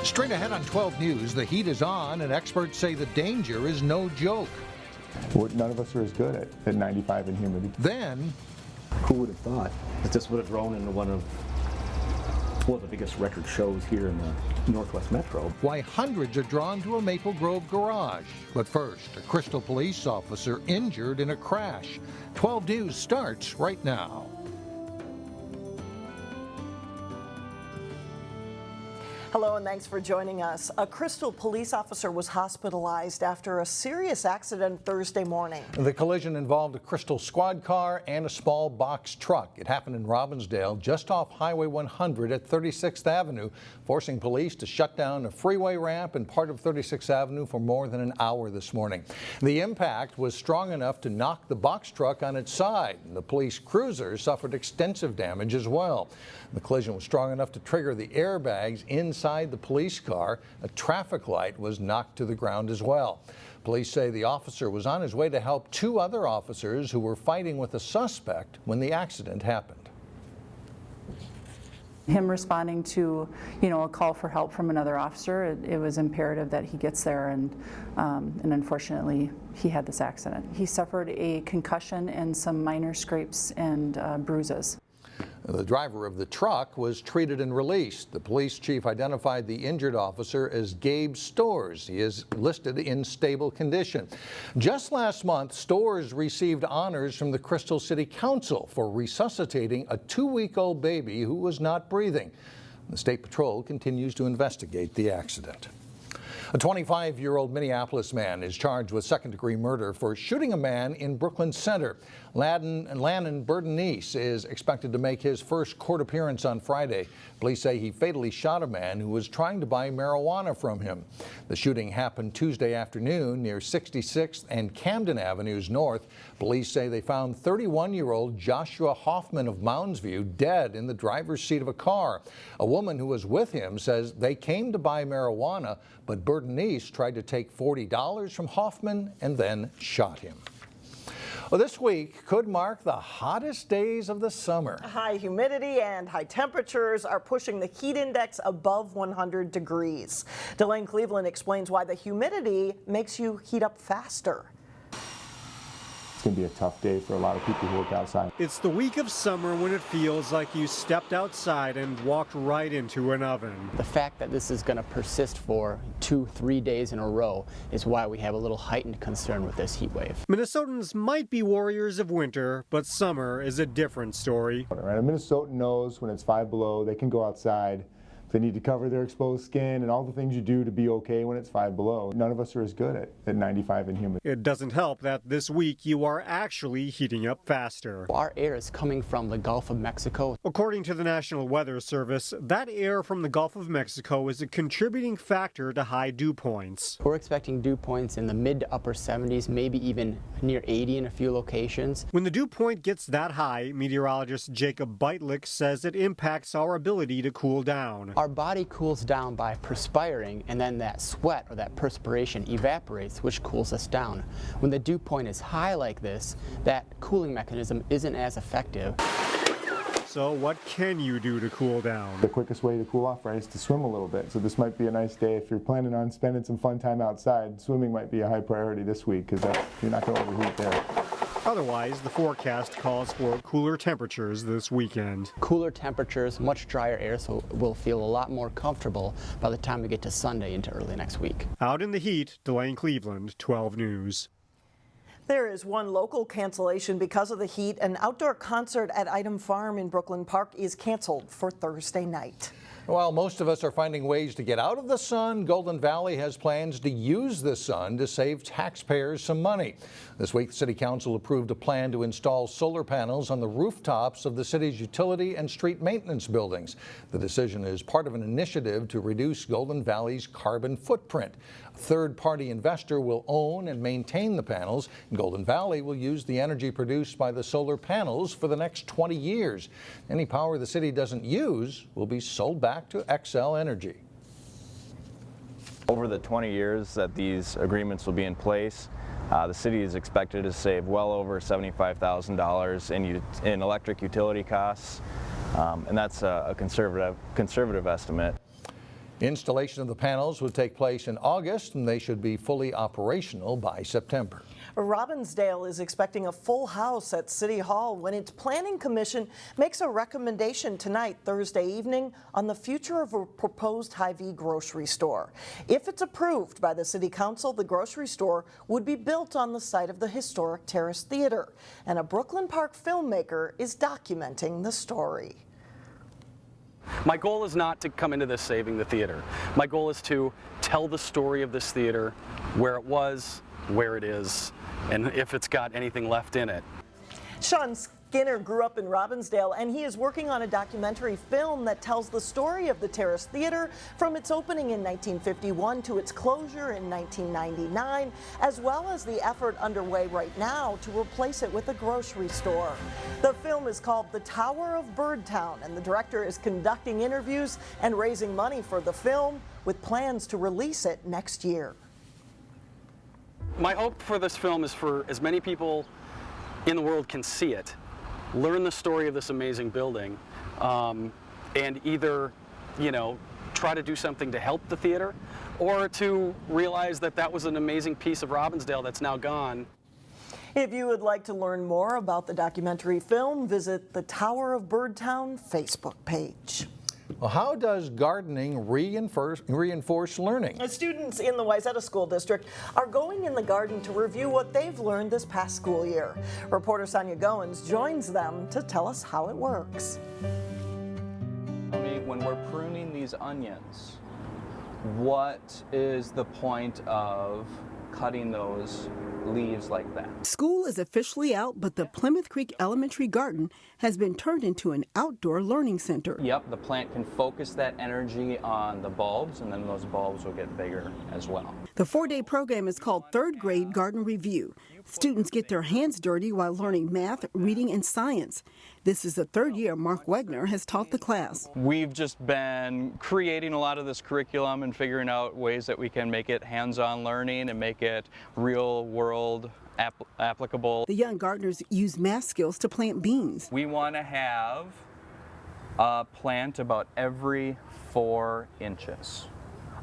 Straight ahead on 12 News, the heat is on and experts say the danger is no joke. None of us are as good at 95 and humidity. Then, who would have thought that this would have grown into one of the biggest record shows here in the Northwest Metro? why hundreds are drawn to a Maple Grove garage. But first, a Crystal police officer injured in a crash. 12 News starts right now. Hello and thanks for joining us. A Crystal police officer was hospitalized after a serious accident Thursday morning. The collision involved a Crystal squad car and a small box truck. It happened in Robbinsdale, just off Highway 100 at 36th Avenue, forcing police to shut down a freeway ramp and part of 36th Avenue for more than an hour this morning. The impact was strong enough to knock the box truck on its side, and the police cruiser suffered extensive damage as well. The collision was strong enough to trigger the airbags inside the police car. A traffic light was knocked to the ground as well. Police say the officer was on his way to help two other officers who were fighting with a suspect when the accident happened. Him responding to, a call for help from another officer, it was imperative that he gets there, and unfortunately, he had this accident. He suffered a concussion and some minor scrapes and bruises. The driver of the truck was treated and released. The police chief identified the injured officer as Gabe Storrs. He is listed in stable condition. Just last month, Storrs received honors from the Crystal City Council for resuscitating a 2-week-old baby who was not breathing. The State Patrol continues to investigate the accident. A 25-year-old Minneapolis man is charged with second-degree murder for shooting a man in Brooklyn Center. Lannon Burdunice is expected to make his first court appearance on Friday. Police say he fatally shot a man who was trying to buy marijuana from him. The shooting happened Tuesday afternoon near 66th and Camden Avenues North. Police say they found 31-year-old Joshua Hoffman of Mounds View dead in the driver's seat of a car. A woman who was with him says they came to buy marijuana, but Burdunice tried to take $40 from Hoffman and then shot him. Well, this week could mark the hottest days of the summer. High humidity and high temperatures are pushing the heat index above 100 degrees. Delane Cleveland explains why the humidity makes you heat up faster. It's going to be a tough day for a lot of people who work outside. It's the week of summer when it feels like you stepped outside and walked right into an oven. The fact that this is going to persist for 2-3 days in a row is why we have a little heightened concern with this heat wave. Minnesotans might be warriors of winter, but summer is a different story. Right? A Minnesotan knows when it's 5 below, they can go outside. They need to cover their exposed skin and all the things you do to be okay when it's 5 below. None of us are as good at 95 and humid. It doesn't help that this week you are actually heating up faster. Our air is coming from the Gulf of Mexico. According to the National Weather Service, that air from the Gulf of Mexico is a contributing factor to high dew points. We're expecting dew points in the mid to upper 70s, maybe even near 80 in a few locations. When the dew point gets that high, meteorologist Jacob Beitlich says it impacts our ability to cool down. Our body cools down by perspiring, and then that sweat or that perspiration evaporates, which cools us down. When the dew point is high like this, that cooling mechanism isn't as effective. So what can you do to cool down? The quickest way to cool off, right, is to swim a little bit. So this might be a nice day if you're planning on spending some fun time outside. Swimming might be a high priority this week because you're not going to overheat there. Otherwise, the forecast calls for cooler temperatures this weekend. Cooler temperatures, much drier air, so we'll feel a lot more comfortable by the time we get to Sunday into early next week. Out in the heat, Delane Cleveland, 12 News. There is one local cancellation because of the heat. An outdoor concert at Item Farm in Brooklyn Park is canceled for Thursday night. While most of us are finding ways to get out of the sun, Golden Valley has plans to use the sun to save taxpayers some money. This week, the City Council approved a plan to install solar panels on the rooftops of the city's utility and street maintenance buildings. The decision is part of an initiative to reduce Golden Valley's carbon footprint. A third-party investor will own and maintain the panels, and Golden Valley will use the energy produced by the solar panels for the next 20 years. Any power the city doesn't use will be sold back to Xcel Energy. Over the 20 years that these agreements will be in place, the city is expected to save well over $75,000 in electric utility costs, and that's a conservative estimate. Installation of the panels would take place in August, and they should be fully operational by September. Robbinsdale is expecting a full house at City Hall when its Planning Commission makes a recommendation tonight, Thursday evening, on the future of a proposed Hy-Vee grocery store. If it's approved by the City Council, the grocery store would be built on the site of the historic Terrace Theatre, and a Brooklyn Park filmmaker is documenting the story. My goal is not to come into this saving the theater. My goal is to tell the story of this theater, where it was, where it is, and if it's got anything left in it. Sean Skinner grew up in Robbinsdale, and he is working on a documentary film that tells the story of the Terrace Theatre from its opening in 1951 to its closure in 1999, as well as the effort underway right now to replace it with a grocery store. The film is called The Tower of Birdtown, and the director is conducting interviews and raising money for the film, with plans to release it next year. My hope for this film is for as many people in the world can see it, learn the story of this amazing building, and either, try to do something to help the theater, or to realize that that was an amazing piece of Robbinsdale that's now gone. If you would like to learn more about the documentary film, visit the Tower of Birdtown Facebook page. Well, how does gardening reinforce learning? Students in the Wayzata School District are going in the garden to review what they've learned this past school year. Reporter Sonia Goins joins them to tell us how it works. When we're pruning these onions, what is the point of cutting those leaves like that? School is officially out, but the Plymouth Creek Elementary Garden has been turned into an outdoor learning center. Yep, the plant can focus that energy on the bulbs, and then those bulbs will get bigger as well. The 4-day program is called Third Grade Garden Review. Students get their hands dirty while learning math, reading, and science. This is the third year Mark Wegner has taught the class. We've just been creating a lot of this curriculum and figuring out ways that we can make it hands-on learning and make it real-world applicable. The young gardeners use math skills to plant beans. We want to have a plant about every 4 inches.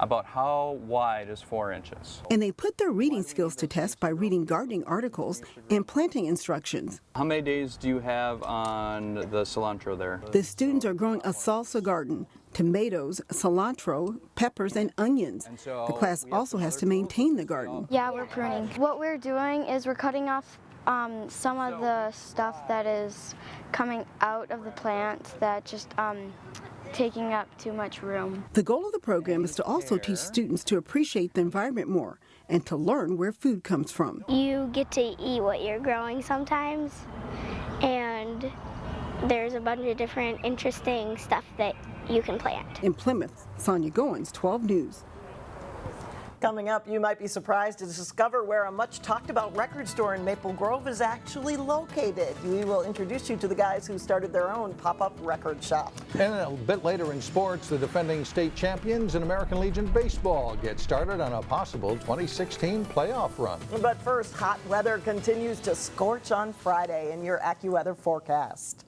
About how wide is 4 inches? And they put their reading skills to test by reading gardening articles and planting instructions. How many days do you have on the cilantro there? The students are growing a salsa garden, tomatoes, cilantro, peppers, and onions. The class also has to maintain the garden. Yeah, we're pruning. What we're doing is we're cutting off some of the stuff that is coming out of the plant that just taking up too much room. The goal of the program is to also teach students to appreciate the environment more and to learn where food comes from. You get to eat what you're growing sometimes, and there's a bunch of different interesting stuff that you can plant. In Plymouth, Sonia Goins, 12 News. Coming up, you might be surprised to discover where a much talked about record store in Maple Grove is actually located. We will introduce you to the guys who started their own pop-up record shop. And a bit later in sports, the defending state champions in American Legion Baseball get started on a possible 2016 playoff run. But first, hot weather continues to scorch on Friday in your AccuWeather forecast.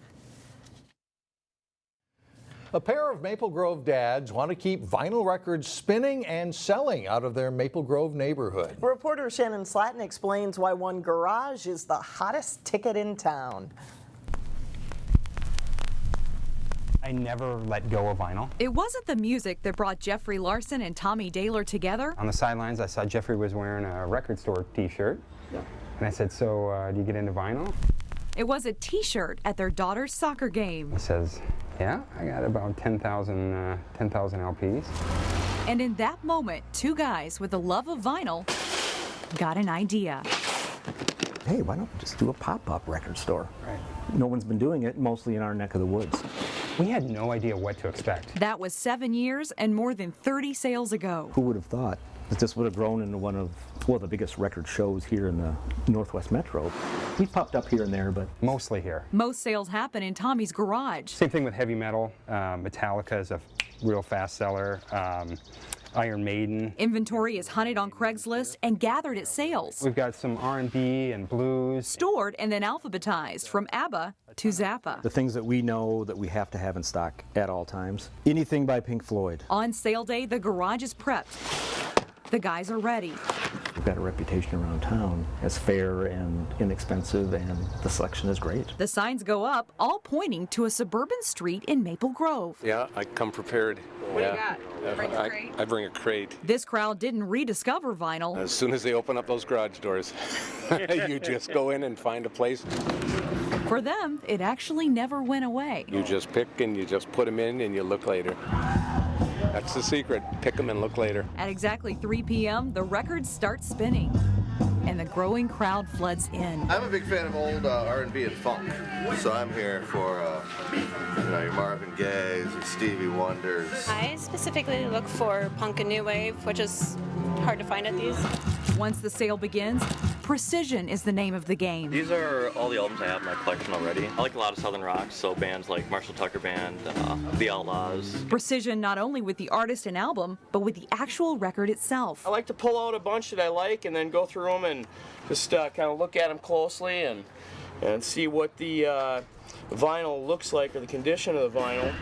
A pair of Maple Grove dads want to keep vinyl records spinning and selling out of their Maple Grove neighborhood. Reporter Shannon Slatton explains why one garage is the hottest ticket in town. I never let go of vinyl. It wasn't the music that brought Jeffrey Larson and Tommy Daylor together. On the sidelines, I saw Jeffrey was wearing a record store t-shirt. Yeah. And I said, so do you get into vinyl? It was a t-shirt at their daughter's soccer game. He says, yeah, I got about 10,000 LPs. And in that moment, two guys with a love of vinyl got an idea. Hey, why don't we just do a pop-up record store? Right. No one's been doing it, mostly in our neck of the woods. We had no idea what to expect. That was 7 years and more than 30 sales ago. Who would have thought that this would have grown into one of, well, the biggest record shows here in the Northwest Metro? We've popped up here and there, but mostly here. Most sales happen in Tommy's garage. Same thing with heavy metal. Metallica is a real fast seller. Iron Maiden. Inventory is hunted on Craigslist and gathered at sales. We've got some R&B and blues. Stored and then alphabetized from ABBA to Zappa. The things that we know that we have to have in stock at all times. Anything by Pink Floyd. On sale day, the garage is prepped. The guys are ready. We've got a reputation around town as fair and inexpensive, and the selection is great. The signs go up, all pointing to a suburban street in Maple Grove. Yeah, I come prepared. What do you got? Bring a crate? I bring a crate. This crowd didn't rediscover vinyl. As soon as they open up those garage doors, you just go in and find a place. For them, it actually never went away. You just pick and you just put them in and you look later. That's the secret. Pick them and look later. At exactly 3 p.m., the records start spinning, and the growing crowd floods in. I'm a big fan of old R&B and funk, so I'm here for your Marvin Gaye's or Stevie Wonders. I specifically look for punk and new wave, which is hard to find at these. Once the sale begins, precision is the name of the game. These are all the albums I have in my collection already. I like a lot of Southern rock, so bands like Marshall Tucker Band, The Outlaws. Precision not only with the artist and album, but with the actual record itself. I like to pull out a bunch that I like and then go through them and just kind of look at them closely and see what the vinyl looks like, or the condition of the vinyl.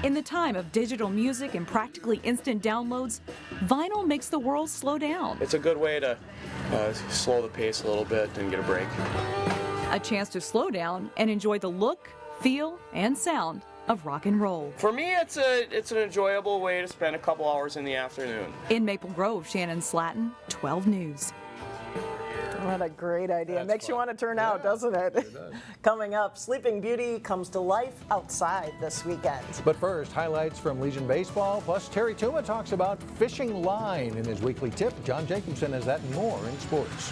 In the time of digital music and practically instant downloads, vinyl makes the world slow down. It's a good way to slow the pace a little bit and get a break. A chance to slow down and enjoy the look, feel, and sound of rock and roll. For me, it's an enjoyable way to spend a couple hours in the afternoon. In Maple Grove, Shannon Slatton, 12 News. What a great idea. Makes you want to turn out, doesn't it? It does. Coming up, Sleeping Beauty comes to life outside this weekend. But first, highlights from Legion Baseball, plus Terry Tuma talks about fishing line in his weekly tip. John Jacobson has that and more in sports.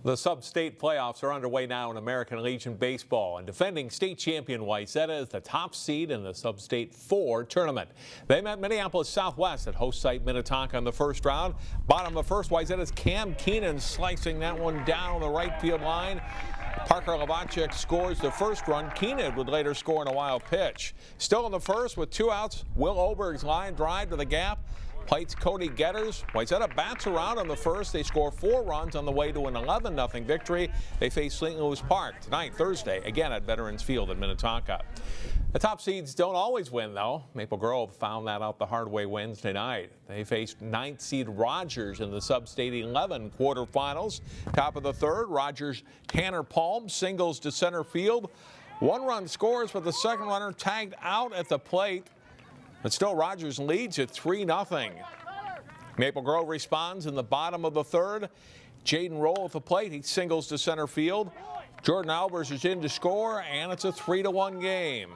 The sub-state playoffs are underway now in American Legion Baseball, and defending state champion Wayzata is the top seed in the sub-state 4 tournament. They met Minneapolis Southwest at host site Minnetonka in the first round. Bottom of the first, Wayzata's Cam Keenan slicing that one down the right field line. Parker Lavacek scores the first run. Keenan would later score in a wild pitch. Still in the first with 2 outs, Will Oberg's line drive to the gap. Plates Cody Getters. Wayzata bats around on the first. They score 4 runs on the way to an 11-0 victory. They face St. Louis Park tonight, Thursday, again at Veterans Field in Minnetonka. The top seeds don't always win, though. Maple Grove found that out the hard way Wednesday night. They faced 9th seed Rogers in the sub-state 11 quarterfinals. Top of the third, Rogers' Tanner Palm singles to center field. 1 run scores, but the second runner tagged out at the plate. But still, Rogers leads at 3-0. Maple Grove responds in the bottom of the third. Jaden Roll at the plate. He singles to center field. Jordan Albers is in to score, and it's a 3-1 game.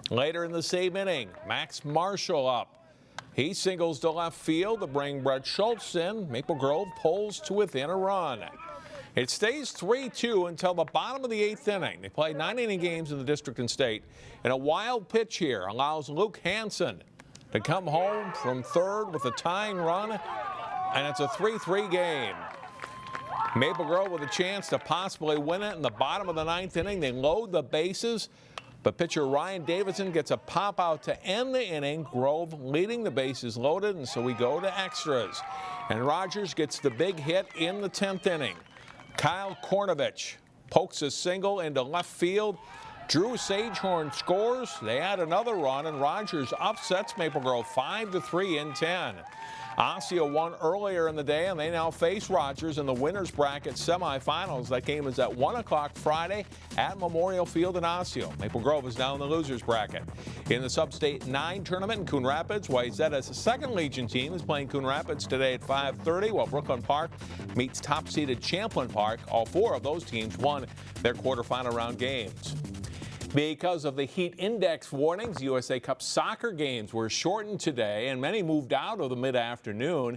Later in the same inning, Max Marshall up. He singles to left field to bring Brett Schultz in. Maple Grove pulls to within a run. It stays 3-2 until the bottom of the 8th inning. They play 9-inning games in the district and state. And a wild pitch here allows Luke Hansen to come home from third with a tying run. And it's a 3-3 game. Maple Grove with a chance to possibly win it in the bottom of the 9th inning. They load the bases. But pitcher Ryan Davidson gets a pop out to end the inning. Grove leading the bases loaded, and so we go to extras. And Rogers gets the big hit in the 10th inning. Kyle Kornovich pokes a single into left field. Drew Sagehorn scores. They add another run, and Rogers upsets Maple Grove 5-3 in 10. Osseo won earlier in the day, and they now face Rogers in the winners bracket semifinals. That game is at 1 o'clock Friday at Memorial Field in Osseo. Maple Grove is now in the losers bracket. In the Sub-State 9 tournament in Coon Rapids, Wayzata's second Legion team is playing Coon Rapids today at 5:30, while Brooklyn Park meets top-seeded Champlin Park. All 4 of those teams won their quarterfinal round games. Because of the heat index warnings, USA Cup soccer games were shortened today, and many moved out of the mid-afternoon.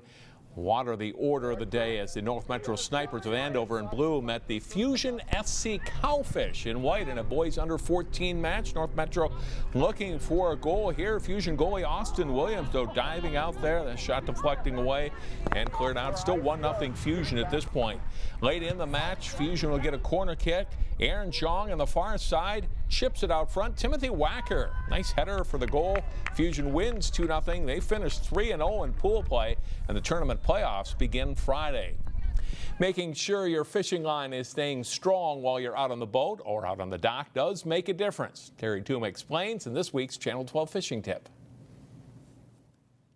Water the order of the day as the North Metro Snipers of Andover in blue met the Fusion FC Cowfish in white in a boys under 14 match. North Metro looking for a goal here. Fusion goalie Austin Williams, though, diving out there. The shot deflecting away and cleared out. Still 1-0 Fusion at this point. Late in the match, Fusion will get a corner kick. Aaron Chong on the far side chips it out front. Timothy Wacker, nice header for the goal. Fusion wins 2-0. They finish 3-0 in pool play, and the tournament playoffs begin Friday. Making sure your fishing line is staying strong while you're out on the boat or out on the dock does make a difference. Terry Tuma explains in this week's Channel 12 fishing tip.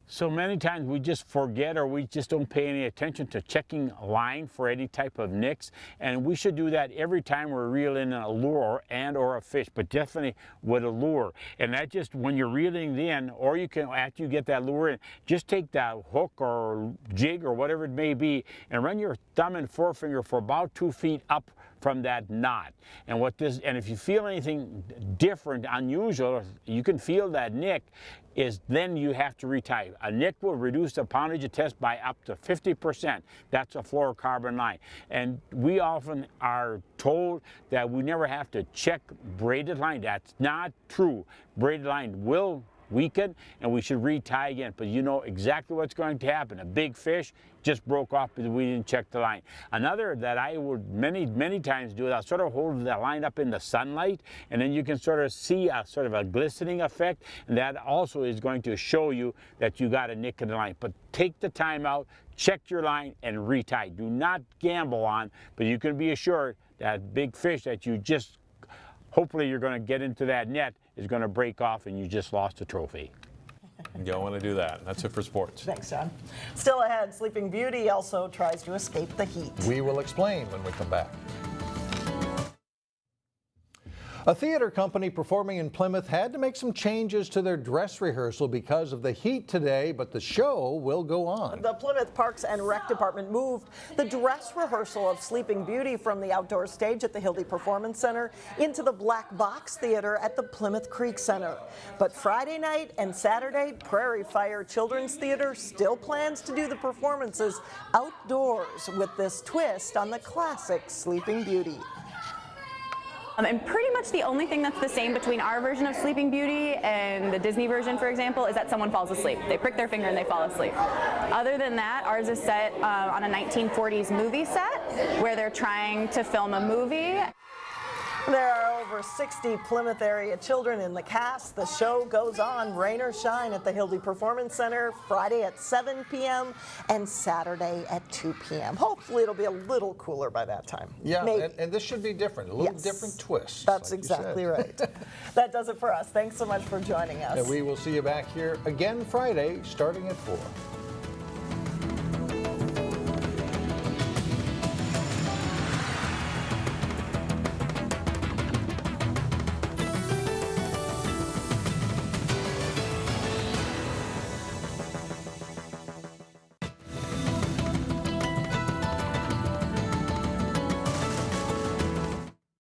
So many times we just forget or we just don't pay any attention to checking line for any type of nicks, and we should do that every time we're reeling in a lure and or a fish, but definitely with a lure. And that just when you're reeling it in, or you can, after you get that lure in, just take that hook or jig or whatever it may be and run your thumb and forefinger for about 2 feet up from that knot. And if you feel anything different, unusual, you can feel that nick, is then you have to retie. A nick will reduce the poundage of test by up to 50%. That's a fluorocarbon line. And we often are told that we never have to check braided line. That's not true. Braided line will weaken and we should retie again, but you know exactly what's going to happen. A big fish just broke off because we didn't check the line. Another that I would many times do is I'll sort of hold the line up in the sunlight, and then you can sort of see a sort of a glistening effect, and that also is going to show you that you got a nick in the line. But take the time out, check your line, and retie. Do not gamble on, but you can be assured that big fish that you just hopefully you're going to get into that net is going to break off and you just lost a trophy. You don't want to do that. That's it for sports. Thanks, John. Still ahead, Sleeping Beauty also tries to escape the heat. We will explain when we come back. A theater company performing in Plymouth had to make some changes to their dress rehearsal because of the heat today, but the show will go on. The Plymouth Parks and Rec Department moved the dress rehearsal of Sleeping Beauty from the outdoor stage at the Hilde Performance Center into the Black Box Theater at the Plymouth Creek Center. But Friday night and Saturday, Prairie Fire Children's Theater still plans to do the performances outdoors with this twist on the classic Sleeping Beauty. And pretty much the only thing that's the same between our version of Sleeping Beauty and the Disney version, for example, is that someone falls asleep. They prick their finger and they fall asleep. Other than that, ours is set on a 1940s movie set where they're trying to film a movie. There are over 60 Plymouth area children in the cast. The show goes on, rain or shine, at the Hilde Performance Center Friday at 7 p.m. and Saturday at 2 p.m. Hopefully it'll be a little cooler by that time. Yeah, and this should be different, a little different twist. That's like exactly right. That does it for us. Thanks so much for joining us. And we will see you back here again Friday starting at 4.